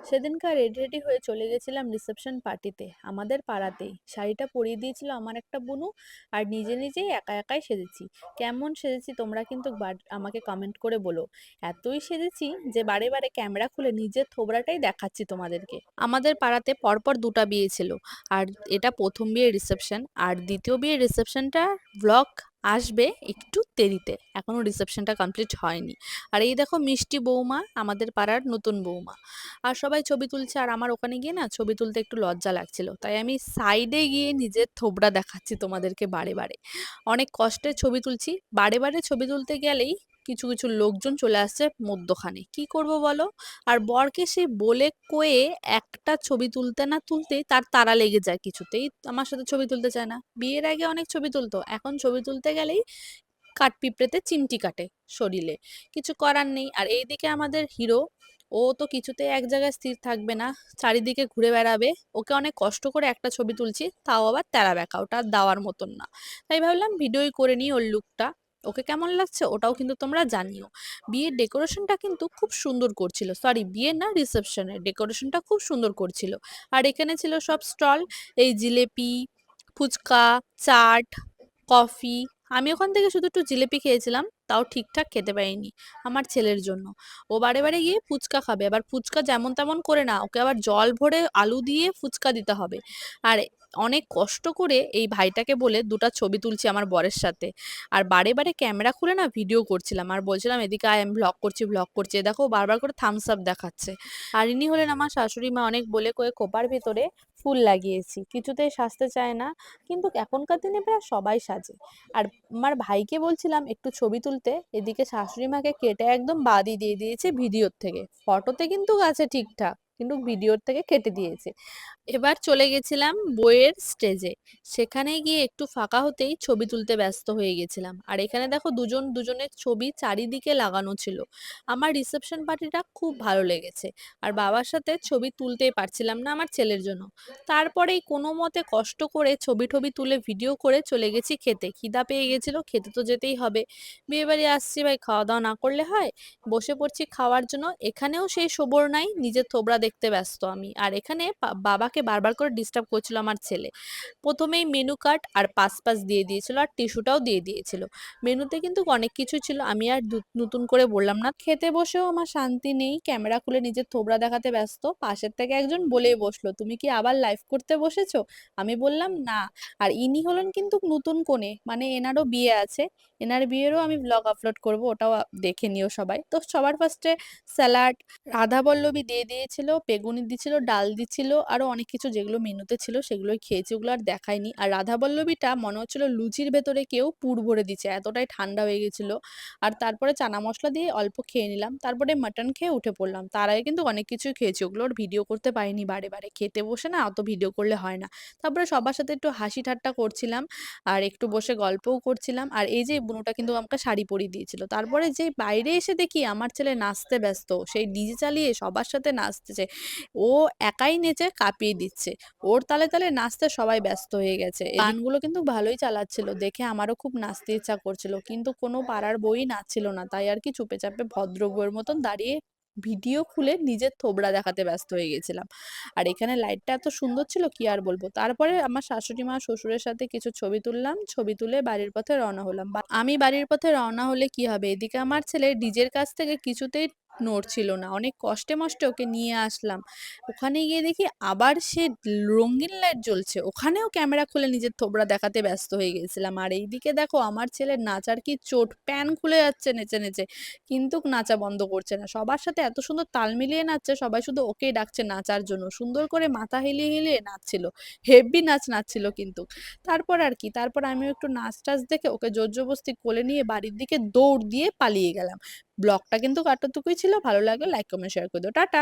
সেদিনকার ready ready হয়ে চলে গেছিলাম রিসেপশন পার্টিতে, আমাদের পাড়াতেই। শাড়িটা পরিয়ে দিয়েছিল আমার একটা বুনু, আর নিজে নিজেই একা একাই সেজেছি। কেমন সেজেছি তোমরা কিন্তু আমাকে কমেন্ট করে বলো। এতই সেজেছি যে বারে বারে ক্যামেরা খুলে নিজের থোবরাটাই দেখাচ্ছি তোমাদেরকে। আমাদের পাড়াতে পরপর দুটা বিয়ে ছিল, আর এটা প্রথম বিয়ের রিসেপশন, আর দ্বিতীয় বিয়ের রিসেপশনটা ব্লগ আসবে একটু দেরিতে, এখনো রিসেপশনটা কমপ্লিট হয়নি। আর এই দেখো মিষ্টি বৌমা, আমাদের পাড়ার নতুন বৌমা। আর সবাই ছবি তুলছে, আর আমার ওখানে গিয়ে না ছবি তুলতে একটু লজ্জা লাগছিল, তাই আমি সাইডে গিয়ে নিজের থোবড়া দেখাচ্ছি তোমাদেরকে বারে বারে। অনেক কষ্টে ছবি তুলছি, বারে বারে ছবি তুলতে গেলেই কিছু কিছু লোকজন চলে আসছে মধ্যখানে, কি করব বলো। আর বরকে সে বলে কয়ে একটা ছবি তুলতে না তুলতেই তার তাড়া লেগে যায়, কিছুতেই আমার সাথে ছবি তুলতে চায় না। বিয়ের আগে অনেক ছবি তুলতো, এখন ছবি তুলতে গেলেই কাঠপিঁপড়েতে চিমটি কাটে শরীরে। কিছু করার নেই। আর এইদিকে আমাদের হিরো, ও তো কিছুতেই এক জায়গায় স্থির থাকবে না, চারিদিকে ঘুরে বেড়াবে। ওকে অনেক কষ্ট করে একটা ছবি তুলছি, তাও আবার তেরা বেঁকা, ওটা আর দেওয়ার মতন না। তাই ভাবলাম ভিডিওই করে নিই ওর লুকটা। ওকে কেমন লাগছে ওটাও কিন্তু তোমরা জানিও। বিয়ের ডেকোরেশনটা কিন্তু খুব সুন্দর করছিল, সরি বিয়ে না রিসেপশনের ডেকোরেশনটা খুব সুন্দর করছিল। আর এখানে ছিল সব স্টল, এই জিলেপি, ফুচকা, চাট, কফি। আমি ওখান থেকে শুধু একটু জিলেপি খেয়েছিলাম, তাও ঠিকঠাক খেতে পারিনি আমার ছেলের জন্য। ও বারে বারে গিয়ে ফুচকা খাবে, আবার ফুচকা যেমন তেমন করে না, ওকে আবার জল ভরে আলু দিয়ে ফুচকা দিতে হবে। আর অনেক কষ্ট করে এই ভাইটাকে বলে দুটো ছবি তুলছি আমার বরের সাথে। আর বারে বারে ক্যামেরা খুলে না ভিডিও করছিলাম, আর বলছিলাম এদিকে আয়, আমি ব্লগ করছি ব্লগ করছি। এ দেখো বারবার করে থামস আপ দেখাচ্ছে। আর ইনি হলেন আমার শাশুড়ি মা, অনেক বলে কয়ে খোপার ভেতরে ফুল লাগিয়েছি, কিছুতেই সাজতে চায় না। কিন্তু এখনকার দিনে প্রায় সবাই সাজে। আর আমার ভাইকে বলছিলাম একটু ছবি তুলতে, এদিকে শাশুড়ি মাকে কেটে একদম বাদই দিয়ে দিয়েছে ভিডিওর থেকে। ফটোতে কিন্তু আছে ঠিকঠাক, কিন্তু ভিডিওর থেকে কেটে দিয়েছে। এবার চলে গেছিলাম বইয়ের স্টেজে, সেখানে গিয়ে একটু ফাঁকা হতেই ছবি তুলতে ব্যস্ত হয়ে গেছিলাম। আর এখানে দেখো দুজন দুজনের ছবি চারিদিকে লাগানো ছিল। আমার রিসেপশন পার্টিটা খুব ভালো লেগেছে। আর বাবার সাথে ছবি তুলতেই পারছিলাম না আমার ছেলের জন্য। তারপরেই কোনো মতে কষ্ট করে ছবি টবি তুলে ভিডিও করে চলে গেছি খেতে, খিদা পেয়ে গেছিল, খেতে তো যেতেই হবে। বিয়ে বাড়ি আসছি ভাই, খাওয়া দাওয়া না করলে হয়। বসে পড়ছি খাওয়ার জন্য, এখানেও সেই সবর নাই, নিজের থোবড়া দেখতে ব্যস্ত আমি। আর এখানে বাবাকে বারবার করে ডিস্টার্ব করছিল আমার ছেলে। প্রথমেই মেনু কার্ড আর পাস পাস দিয়ে দিয়েছিল, আর টিস্যুটাও দিয়ে দিয়েছিল। মেনুতে কিন্তু অনেক কিছু ছিল, আমি আর নতুন করে বললাম না। খেতে বসেও আমার শান্তি নেই, ক্যামেরা খুলে নিজের থোবড়া দেখাতে ব্যস্ত। পাশের থেকে একজন বলেই বসলো, তুমি কি আবার লাইভ করতে বসেছো? আমি বললাম না। আর ইনি হলেন কিন্তু নতুন কনে, মানে এনারও বিয়ে আছে। এনার বিয়েরও আমি ব্লগ আপলোড করব, ওটাও দেখে নিও সবাই। তো সবার ফার্স্টে স্যালাড, রাধা বল্লভী দিয়ে দিয়েছিল, বেগুনি দিছিল, ডাল দিছিল, আরো অনেক কিছু যেগুলো মেনুতে ছিল সেগুলোই খেয়েছি, ওগুলো আর দেখাইনি। আর রাধা বল্লভীটা মনে হচ্ছিল লুচির ভেতরে কেউ পুর ভরে দিচ্ছে, এতটাই ঠান্ডা হয়ে গেছিল। আর তারপরে চানা মশলা দিয়ে অল্প খেয়ে নিলাম, তারপরে মাটন খেয়ে উঠে পড়লাম। তার আগে কিন্তু অনেক কিছুই খেয়েছি, ওগুলোর ভিডিও করতে পারিনি। বারে বারে খেতে বসে না অত ভিডিও করলে হয় না। তারপরে সবার সাথে একটু হাসি ঠাট্টা করছিলাম, আর একটু বসে গল্পও করছিলাম। আর এই যে বুনুটা কিন্তু আমাকে শাড়ি পরিয়ে দিয়েছিল। তারপরে যে বাইরে এসে দেখি আমার ছেলে নাচতে ব্যস্ত, সেই ডিজে চালিয়ে সবার সাথে নাচতেছে। ও একাই নেচে কাঁপিয়ে দিচ্ছে, ওর তালে তালে নাচতে সবাই ব্যস্ত হয়ে গেছে। গানগুলো কিন্তু ভালোই চালাচ্ছিল, দেখে আমারও খুব নাচতে ইচ্ছা করছিল, কিন্তু কোনো পাড়ার বই নাচছিল না, তাই আর কি চুপে চাপে ভদ্র বউয়ের মতন দাঁড়িয়ে ভিডিও খুলে নিজের থোবড়া দেখাতে ব্যস্ত হয়ে গেছিলাম। আর এখানে লাইটটা এত সুন্দর ছিল কি আর বলবো। তারপরে আমার শাশুড়ি মা শ্বশুরের সাথে কিছু ছবি তুললাম, ছবি তুলে বাড়ির পথে রওনা হলাম। আমি বাড়ির পথে রওনা হলে কি হবে, এদিকে আমার ছেলে ডিজের কাছ থেকে কিছুতেই নড়ছিল না, অনেক কষ্টে মষ্টে ওকে নিয়ে আসলাম। ওখানে গিয়ে দেখি আবার সে রঙিন লাইট জ্বলছে, ওখানেও ক্যামেরা খুলে নিজের থোবড়া দেখাতে ব্যস্ত হয়ে গেছিলাম। আর এইদিকে দেখো আমার ছেলের নাচার কি চোট, প্যান খুলে যাচ্ছে নেচে নেচে, কিন্তু নাচা বন্ধ করছে না। সবার সাথে এত সুন্দর তাল মিলিয়ে নাচছে, সবাই শুধু ওকেই ডাকছে নাচার জন্য। সুন্দর করে মাথা হিলিয়ে হিলিয়ে নাচছিল, হেভি নাচ নাচছিল কিন্তু। তারপর আর কি, তারপর আমিও একটু নাচ টাচ দেখে ওকে জোর জবরদস্তি কোলে নিয়ে বাড়ির দিকে দৌড় দিয়ে পালিয়ে গেলাম। ব্লগটা কিন্তু কাটটুকুই ছিল, ভালো লাগলে লাইক কমেন্ট শেয়ার করে দিও, টাটা।